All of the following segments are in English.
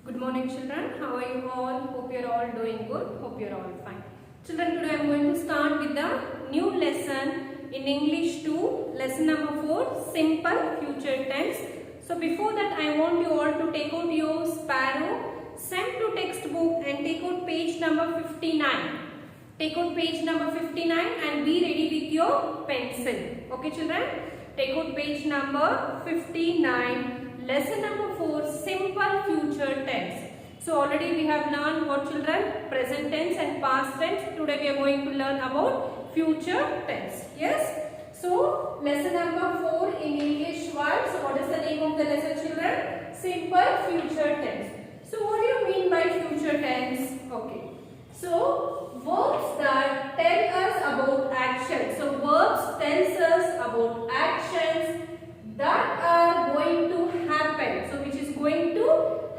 Good morning children, how are you all? Hope you are all doing good, hope you are all fine. Children, today I am going to start with the new lesson in English 2, lesson number 4, simple future tense. So before that I want you all to take out your Sparrow, send to textbook and take out page number 59. Take out page number 59 and be ready with your pencil. Okay children, take out page number 59. Lesson number 4, simple future tense. So already we have learned what children? Present tense and past tense. Today we are going to learn about future tense. Yes? So lesson number 4 in English words. So what is the name of the lesson children? Simple future tense. So what do you mean by future tense? Okay. So verbs that tell us about action. So verbs tells us about actions that are going to happen. So which is going to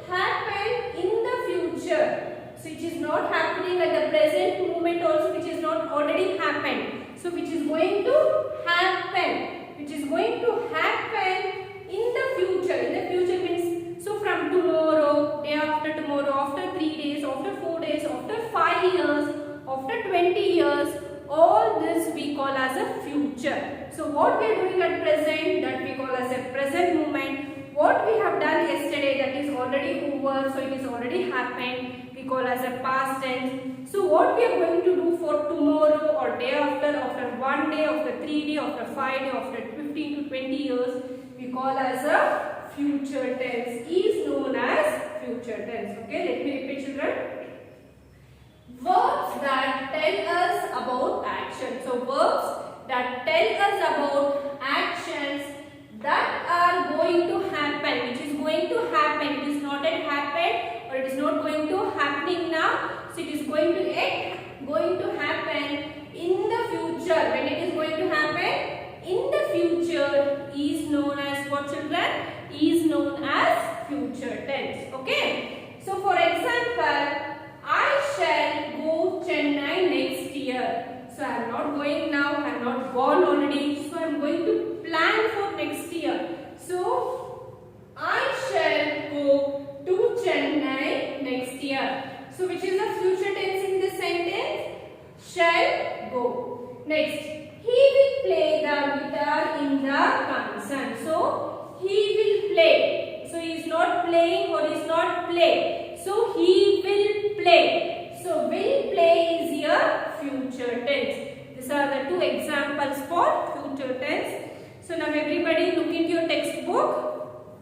happen in the future. So it is not happening at the present moment also, which is not already happened. So which is going to happen. Which is going to happen in the future. In the future means, so from tomorrow, day after tomorrow, after 3 days, after 4 days, after 5 years, after 20 years, all this we call as a future. So what we are doing at present, that we call as a present moment. What we have done yesterday, that is already over, so it is already happened, we call as a past tense. So what we are going to do for tomorrow or day after 1 day, after 3 days, after 5 days, after 15 to 20 years, we call as a future tense, is known as future tense. Okay, let me repeat children. Verbs that tell us about action. So verbs that tell us about actions that are going to happen, which is going to happen. It is not yet happened or it is not going to happening now. So it is going to happen in the future. When it is going to happen in the future is known as what children? Is known as future tense. Okay. So for example, I shall go Chennai next year. So I am not going now, I am not gone already. So I am going to plan for next year. So I shall go to Chennai next year. So which is the future tense in this sentence? Shall go. Next, he will play the guitar in the concert. So he will play. So he is not playing or is not play. So he will play. So will play is your future tense. These are the two examples for future tense. So now everybody look into your textbook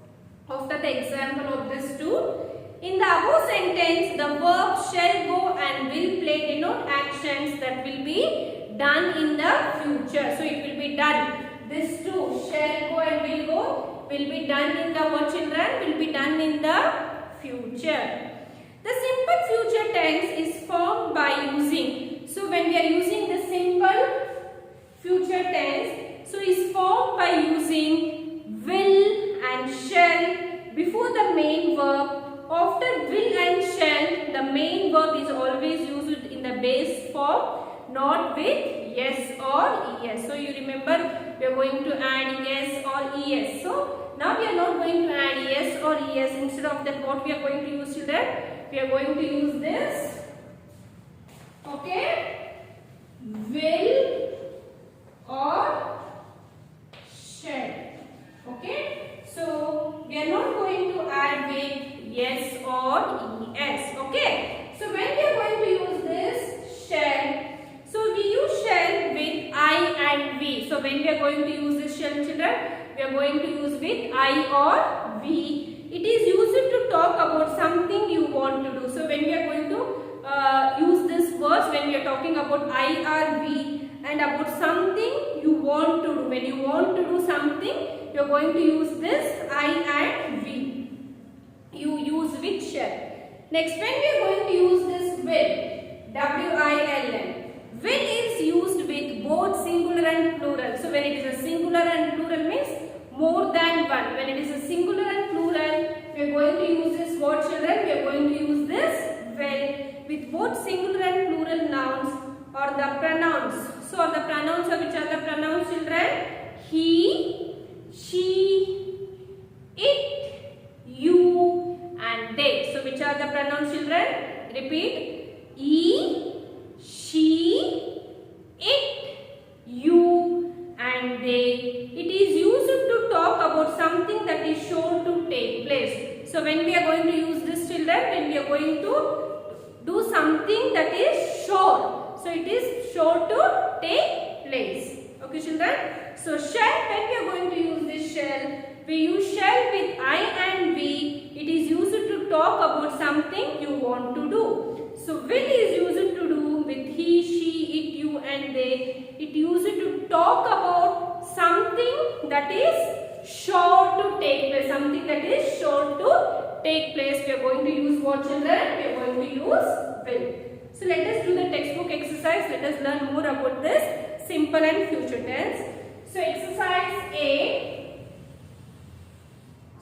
after the example of this two. In the above sentence, the verb shall go and will play denote actions that will be done in the future. So it will be done. This two, shall go and will go, will be done in the what children? Will be done in the future. The simple future tense is formed by using. So when we are using the simple future tense, so is formed by using will and shall before the main verb. After will and shall, the main verb is always used in the base form, not with yes or es. So you remember we are going to add yes or es. So now we are not going to add yes or es. Instead of that, what we are going to use children? We are going to use this. Okay, will or shall. Okay, so we are not going to add with yes or es. Okay, so when we are going to use this shall, so we use shall with I and we. So when we are going to use this shall children, we are going to use with I or we. It is used to talk about something you want to do. So when we are going to use this words, when we are talking about I or we and about something you want to do. When you want to do something, you are going to use this I and we. You use with shall. Next, when we are going to use this will, W-I-L-L. Will is used with both singular and plural. So when it is a singular and plural means more than one. When it is a singular and plural, we are going to use this what children? We are going to use this will with both singular and plural nouns or the pronouns. So the pronouns are which are the pronouns children? He, she, it, you and and they. So which are the pronouns, children? Repeat. He, she, it, you and they. It is used to talk about something that is sure to take place. So when we are going to use this, children, when we are going to do something that is sure. So it is sure to take place. Okay, children. So shall, when we are going to use this shall, we use shall with I and we. It is used to talk about something you want to do. So will is used to do with he, she, it, you and they. It used to talk about something that is sure to take place. Something that is sure to take place. We are going to use what, children? We are going to use will. So let us do the textbook exercise. Let us learn more about this simple and future tense. So exercise A.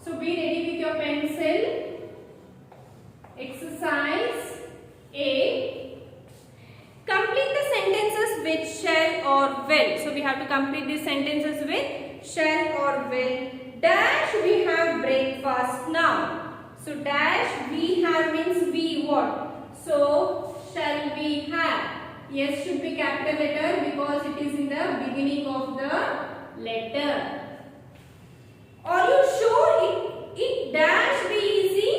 So be ready with your pencil. Exercise A. Complete the sentences with shall or will. So we have to complete these sentences with shall or will. Dash, we have breakfast now. So dash we have means we what? So shall we have? Yes should be capital letter because it is in the beginning of the letter. Are you sure it dash be easy?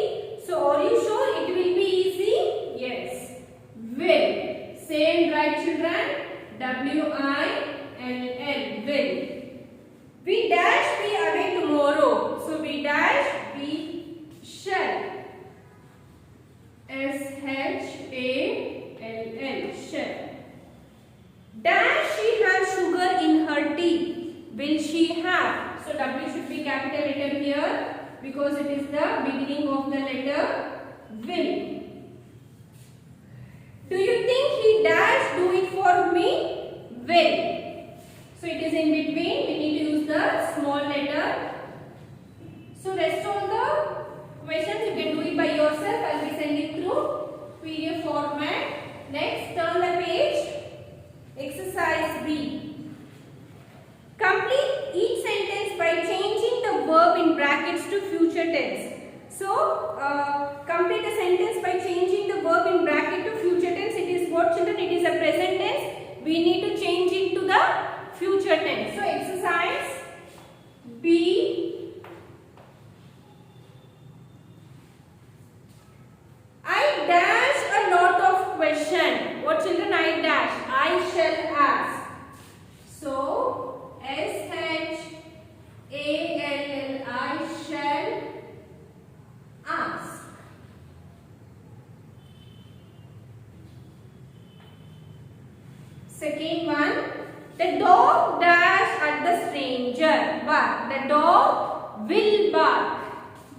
So are you sure it will be easy? Yes. Will. Same right, children? W-I-L-L. Will. We dash be away tomorrow. So we dash be shall. S-H-A-L-L. Shall. Dash she have sugar in her tea. Will she have? So W should be capital letter here because it is the beginning of the letter will. Do you think he dash do it for me? Will. So it is in between. We need to use the small letter. So rest all the questions you can do it by yourself. I will be sending through PDF format. Next, turn the page. Exercise B. Complete each sentence by changing the verb in brackets to future tense. So, complete a sentence by changing the verb in bracket to future tense. It is what, children? It is a present tense. We need to change it to the future tense. So, exercise B. I dash a lot of question. What, children? I dash. I shall ask. So, S-H-A-L-L, I shall ask. Second one, the dog dash at the stranger. Bark. The dog will bark.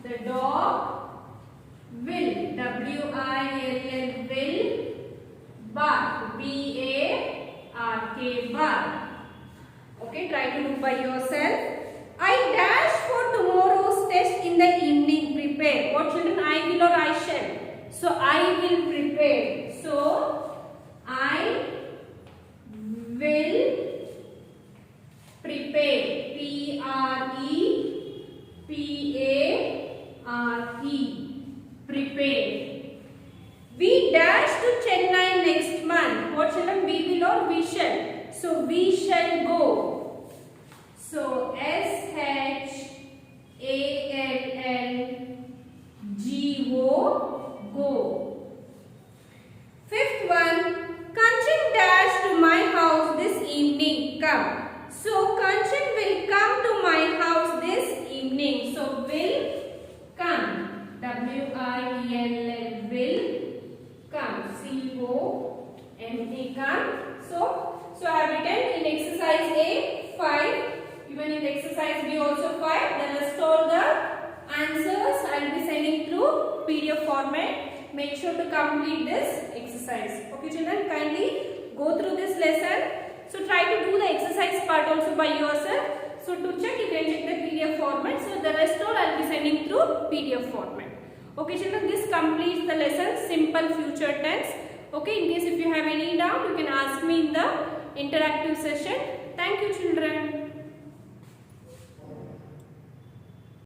The dog will. W-I-L-L, will bark. B-A-R-K, bark. Okay, try to do by yourself. I dash for tomorrow's test in the evening. Prepare. What, children? I will or I shall? So I will prepare. So I will prepare. P-R-E-P-A-R-E. Prepare. We dash to Chennai next month. What, children? We will or we shall? So we shall go. So S-H-A-L-L-G-O, go. Fifth one, Kanchan dash to my house this evening. Come. So Kanchan will come to my house this evening. So will come. W-I-E-L-L, will come. C-O-M-E, come. So I have written in exercise A 5. Even in exercise B also 5. Then rest all the answers I will be sending through PDF format. Make sure to complete this exercise. Okay, children, kindly go through this lesson. So try to do the exercise part also by yourself. So to check, you can check the PDF format. So the rest all I will be sending through PDF format. Okay, children, this completes the lesson simple future tense. Okay, in case if you have any doubt, you can ask me in the interactive session. Thank you, children.